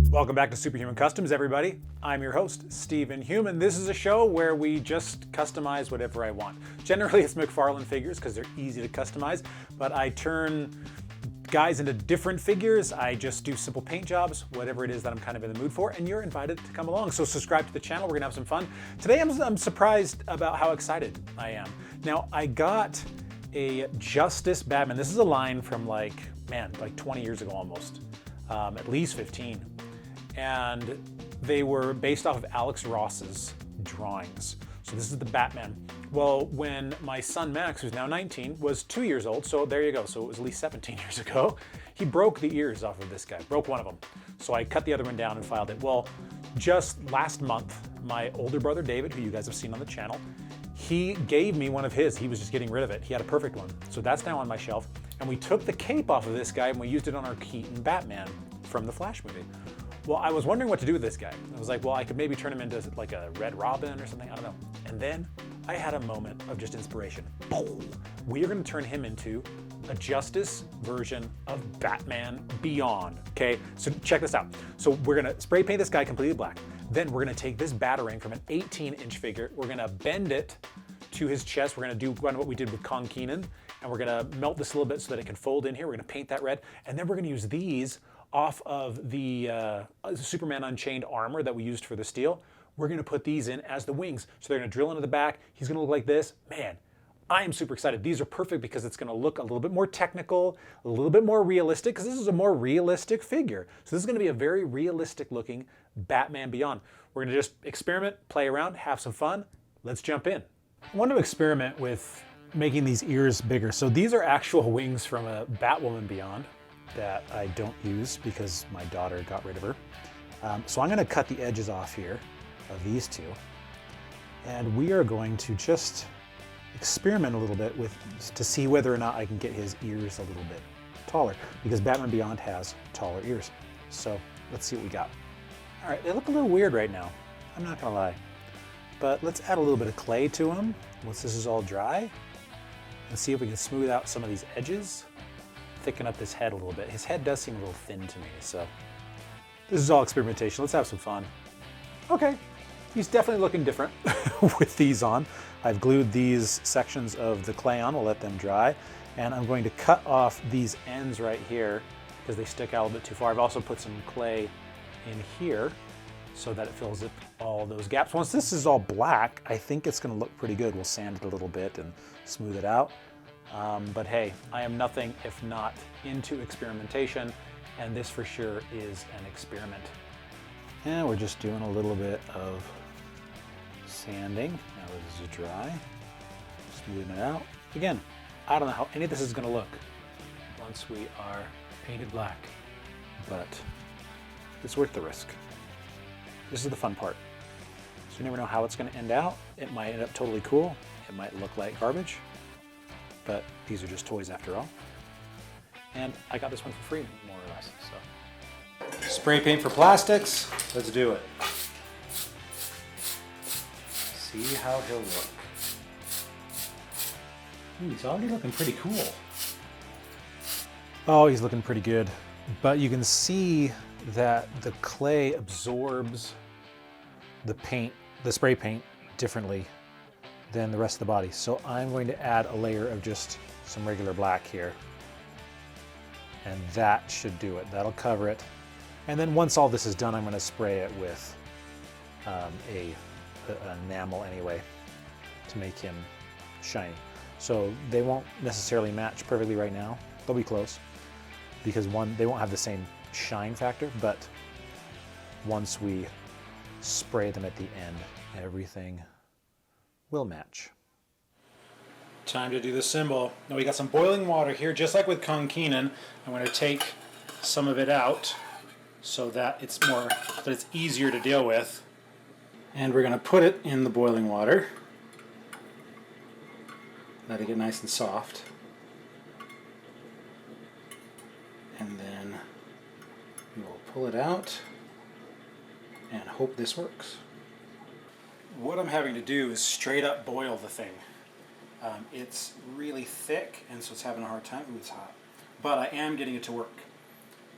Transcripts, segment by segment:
Welcome back to Superhuman Customs, everybody. I'm your host, Stephen Human. This is a show where we just customize whatever I want. Generally, it's McFarlane figures because they're easy to customize, but I turn guys into different figures. I just do simple paint jobs, whatever it is that I'm kind of in the mood for, and you're invited to come along. So subscribe to the channel. We're gonna have some fun. Today, I'm surprised about how excited I am. Now, I got a Justice Batman. This is a line from like 20 years ago almost, at least 15. And they were based off of Alex Ross's drawings. So this is the Batman. Well, when my son Max, who's now 19, was 2 years old, so there you go, so it was at least 17 years ago, he broke the ears off of this guy, broke one of them. So I cut the other one down and filed it. Well, just last month, my older brother David, who you guys have seen on the channel, he gave me one of his. He was just getting rid of it. He had a perfect one. So that's now on my shelf. And we took the cape off of this guy and we used it on our Keaton Batman from the Flash movie. Well, I was wondering what to do with this guy. I was like, well, I could maybe turn him into like a Red Robin or something, I don't know. And then I had a moment of just inspiration. We are gonna turn him into a Justice version of Batman Beyond, okay? So check this out. So we're gonna spray paint this guy completely black. Then we're gonna take this Batarang from an 18-inch figure, we're gonna bend it to his chest. We're gonna do kind of what we did with Kong Keenan, and we're gonna melt this a little bit so that it can fold in here. We're gonna paint that red, and then we're gonna use these off of the Superman Unchained armor that we used for the steel. We're gonna put these in as the wings. So they're gonna drill into the back. He's gonna look like this. Man, I am super excited. These are perfect because it's gonna look a little bit more technical, a little bit more realistic, because this is a more realistic figure. So this is gonna be a very realistic looking Batman Beyond. We're gonna just experiment, play around, have some fun. Let's jump in. I want to experiment with making these ears bigger. So these are actual wings from a Batwoman Beyond that I don't use because my daughter got rid of her. So I'm gonna cut the edges off here of these two. And we are going to just experiment a little bit to see whether or not I can get his ears a little bit taller, because Batman Beyond has taller ears. So let's see what we got. All right, they look a little weird right now. I'm not gonna lie. But let's add a little bit of clay to them once this is all dry and see if we can smooth out some of these edges, thicken up his head a little bit. His head does seem a little thin to me, so this is all experimentation. Let's have some fun. Okay, he's definitely looking different with these on. I've glued these sections of the clay on. We'll let them dry. And I'm going to cut off these ends right here because they stick out a little bit too far. I've also put some clay in here so that it fills up all those gaps. Once this is all black, I think it's gonna look pretty good. We'll sand it a little bit and smooth it out. But hey, I am nothing if not into experimentation, and this for sure is an experiment. And we're just doing a little bit of sanding. Now this is dry. Smoothing it out. Again, I don't know how any of this is gonna look once we are painted black, but it's worth the risk. This is the fun part. So you never know how it's going to end out. It might end up totally cool. It might look like garbage, but these are just toys after all. And I got this one for free, more or less. So, spray paint for plastics. Let's do it. See how he'll look. Ooh, he's already looking pretty cool. Oh, he's looking pretty good. But you can see that the clay absorbs the paint, the spray paint, differently than the rest of the body. So I'm going to add a layer of just some regular black here. And that should do it. That'll cover it. And then once all this is done, I'm going to spray it with an enamel anyway to make him shiny. So they won't necessarily match perfectly right now. They'll be close because they won't have the same shine factor, but once we spray them at the end, everything will match. Time to do the symbol. Now we got some boiling water here, just like with Kong Keenan. I'm going to take some of it out so that it's easier to deal with. And we're going to put it in the boiling water. Let it get nice and soft. And then we will pull it out and hope this works. What I'm having to do is straight up boil the thing. It's really thick, and so it's having a hard time. Ooh, it's hot. but I am getting it to work.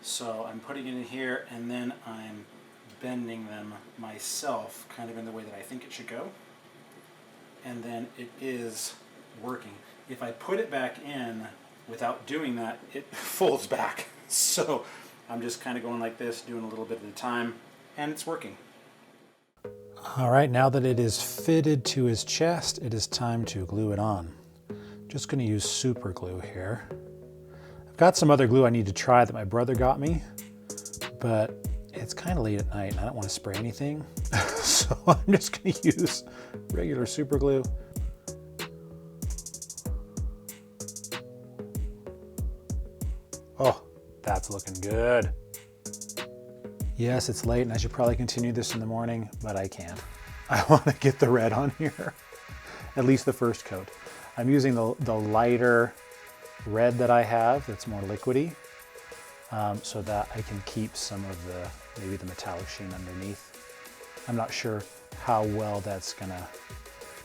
So I'm putting it in here, and then I'm bending them myself, kind of in the way that I think it should go. And then it is working. If I put it back in without doing that, it folds back. So I'm just kind of going like this, doing a little bit at a time, and it's working. All right, now that it is fitted to his chest, it is time to glue it on. Just going to use super glue here. I've got some other glue I need to try that my brother got me, but it's kind of late at night and I don't want to spray anything. So I'm just going to use regular super glue. Oh, that's looking good. Yes, it's late and I should probably continue this in the morning, but I can't. I want to get the red on here, at least the first coat. I'm using the lighter red that I have that's more liquidy, so that I can keep some of maybe the metallic sheen underneath. I'm not sure how well that's gonna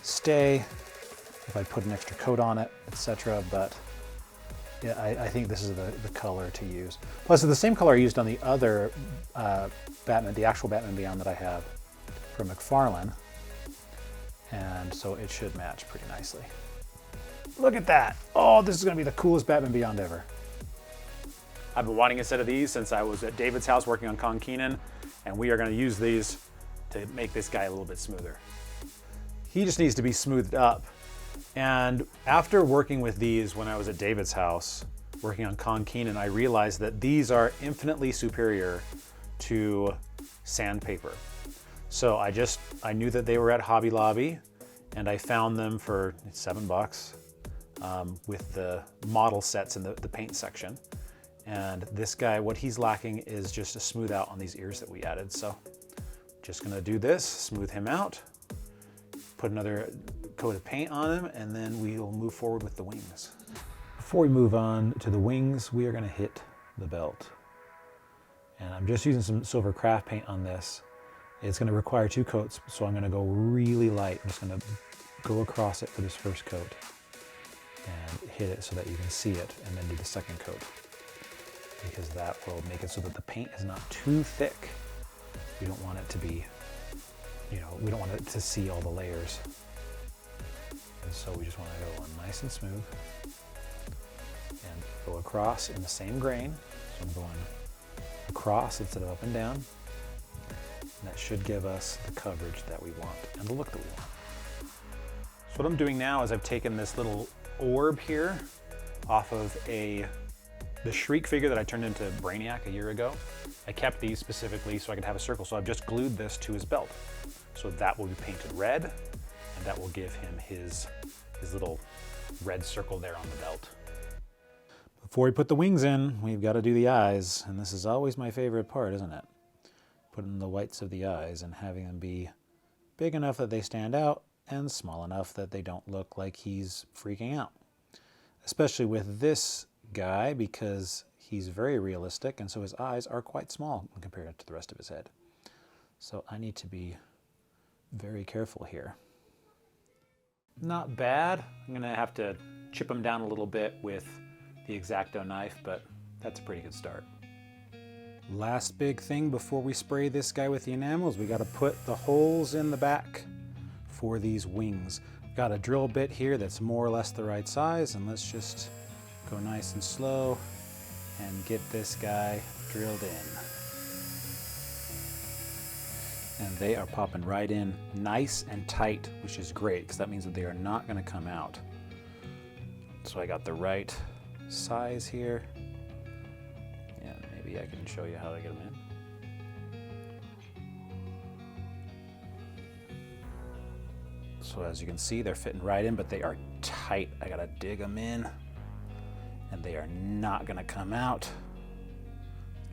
stay if I put an extra coat on it, etc. But yeah, I think this is the color to use. Plus, it's the same color I used on the other Batman, the actual Batman Beyond that I have from McFarlane, and so it should match pretty nicely. Look at that! Oh, this is gonna be the coolest Batman Beyond ever. I've been wanting a set of these since I was at David's house working on Con Keenan, and we are gonna use these to make this guy a little bit smoother. He just needs to be smoothed up. And after working with these when I was at David's house, working on Con Keenan, I realized that these are infinitely superior to sandpaper. So I knew that they were at Hobby Lobby, and I found them for $7 with the model sets in the paint section. And this guy, what he's lacking is just a smooth out on these ears that we added. So just gonna do this, smooth him out, put another coat of paint on him, and then we'll move forward with the wings. Before we move on to the wings, we are gonna hit the belt. And I'm just using some silver craft paint on this. It's gonna require 2 coats, so I'm gonna go really light. I'm just gonna go across it for this first coat and hit it so that you can see it, and then do the second coat, because that will make it so that the paint is not too thick. We don't want it to be, we don't want it to see all the layers. And so we just want to go on nice and smooth and go across in the same grain. So I'm going across instead of up and down. And that should give us the coverage that we want and the look that we want. So what I'm doing now is I've taken this little orb here off of the Shriek figure that I turned into Brainiac a year ago. I kept these specifically so I could have a circle, so I've just glued this to his belt. So that will be painted red, and that will give him his little red circle there on the belt. Before we put the wings in, we've got to do the eyes, and this is always my favorite part, isn't it? Putting the whites of the eyes and having them be big enough that they stand out and small enough that they don't look like he's freaking out. Especially with this guy, because he's very realistic, and so his eyes are quite small compared to the rest of his head. So I need to be very careful here. Not bad. I'm gonna have to chip him down a little bit with the X-Acto knife, but that's a pretty good start. Last big thing before we spray this guy with the enamels, we gotta put the holes in the back for these wings. Got a drill bit here that's more or less the right size, and let's just go nice and slow and get this guy drilled in. And they are popping right in nice and tight, which is great because that means that they are not going to come out. So I got the right size here. And maybe I can show you how to get them in. So as you can see, they're fitting right in, but they are tight. I got to dig them in, and they are not going to come out.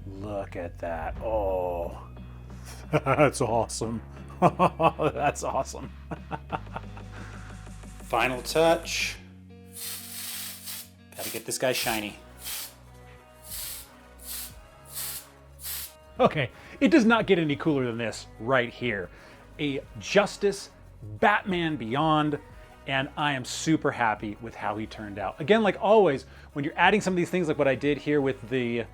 Look at that. Oh, that's awesome. That's awesome. Final touch. Gotta get this guy shiny. Okay, it does not get any cooler than this right here. A Justice Batman Beyond and I am super happy with how he turned out. Again, like always, when you're adding some of these things like what I did here with the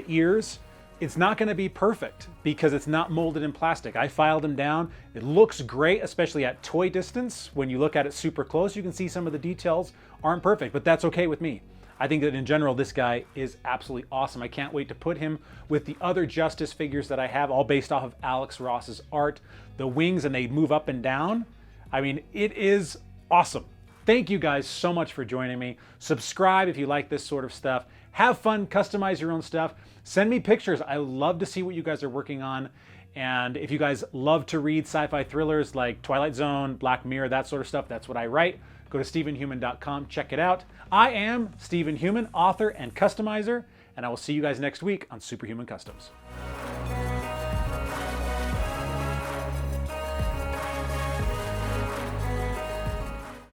ears, it's not going to be perfect because it's not molded in plastic. I filed him down. It looks great, especially at toy distance. When you look at it super close, you can see some of the details aren't perfect, but that's okay with me. I think that in general, this guy is absolutely awesome. I can't wait to put him with the other Justice figures that I have, all based off of Alex Ross's art. The wings, and they move up and down. I mean, it is awesome. Thank you guys so much for joining me. Subscribe if you like this sort of stuff. Have fun, customize your own stuff. Send me pictures. I love to see what you guys are working on. And if you guys love to read sci-fi thrillers like Twilight Zone, Black Mirror, that sort of stuff, that's what I write. Go to StephenHuman.com, check it out. I am Stephen Human, author and customizer, and I will see you guys next week on Superhuman Customs.